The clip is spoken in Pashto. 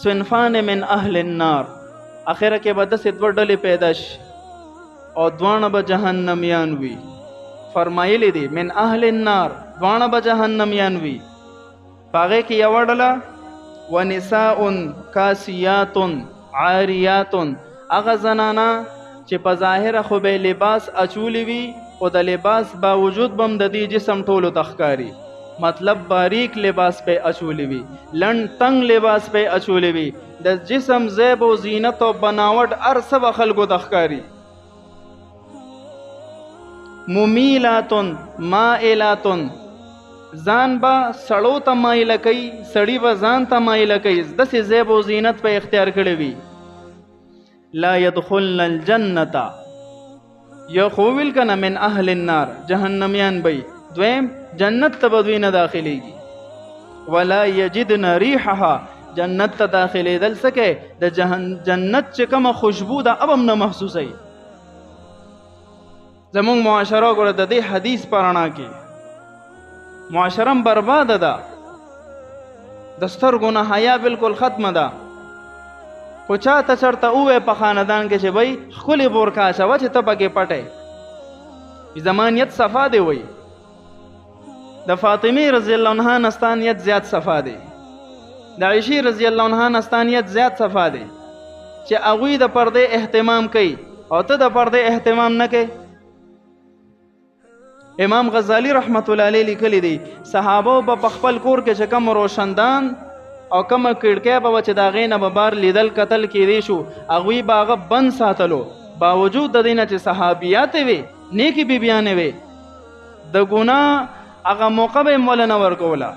صنفان من اهل النار، اخره کې به داسې دوه ډلې پیدا شي او دواړه به جهنمیان وي. فرمایلی دي من اهل النار، دواړه به جهنمیان وي. په هغې کې یوه ډله ونساء کاسیات عاریات، هغه زنانه چې په ظاهره خو به لباس اچولی وي خو د لباس باوجود به هم د دې جسم ټولو ته ښکاري. مطلب باریک لباس پې اچولی وي، لنډ تنګ لباس پې اچولی وي، د جسم زیب و زینت او بناوټ هر څه به خلکو ته ښکاري. ممیلات مائلات، ځان به سړو ته مایله کوي، سړي به ځان ته مایله کوي، داسې زیب و زینت په اختیار کړی وي. لا يدخلن الجنة، یو خو ویل کنه من اهل النار، جهنمیان بی. دویم جنت ته به دوی نه داخلیږي. ولا یجدن ریحها، جنت ته داخلیدل څه کوي؟ د جنت چې کومه خوشبو ده اب هم نه محسوسوي. زمونږ معاشره ګوره د دې حدیث په رڼا کې معاشره برباده ده، د سترګو نه حیا بالکل ختمه ده. خو چا ته چرته ووایه په خاندان کې چې بی ښکلې بورکا اچوه چې ته پکې پټی، زما نیت صفا دی. وی د فاطمې رضی الله عنها نه ستا نیت زیات صفا دی، د عایشې رضی الله عنها نه ستا نیت زیات صفا دی چې هغوی د پردې اهتمام کوي او ته د پردې اهتمام نه کوي. امام غزالی رحمت الله علیه لیکلی دی صحابه به په خپل کور کې چې کوم روشندان او کومه کړکۍ به چې د هغې نه به بار لیدل کتل کېدی شو، هغوی به هغه بند ساتلو، باوجود د دې نه چې صحابیاتې وې، نیکې بیبیانې وې، د ګناه هغه موقع به یې موله نه ورکوله.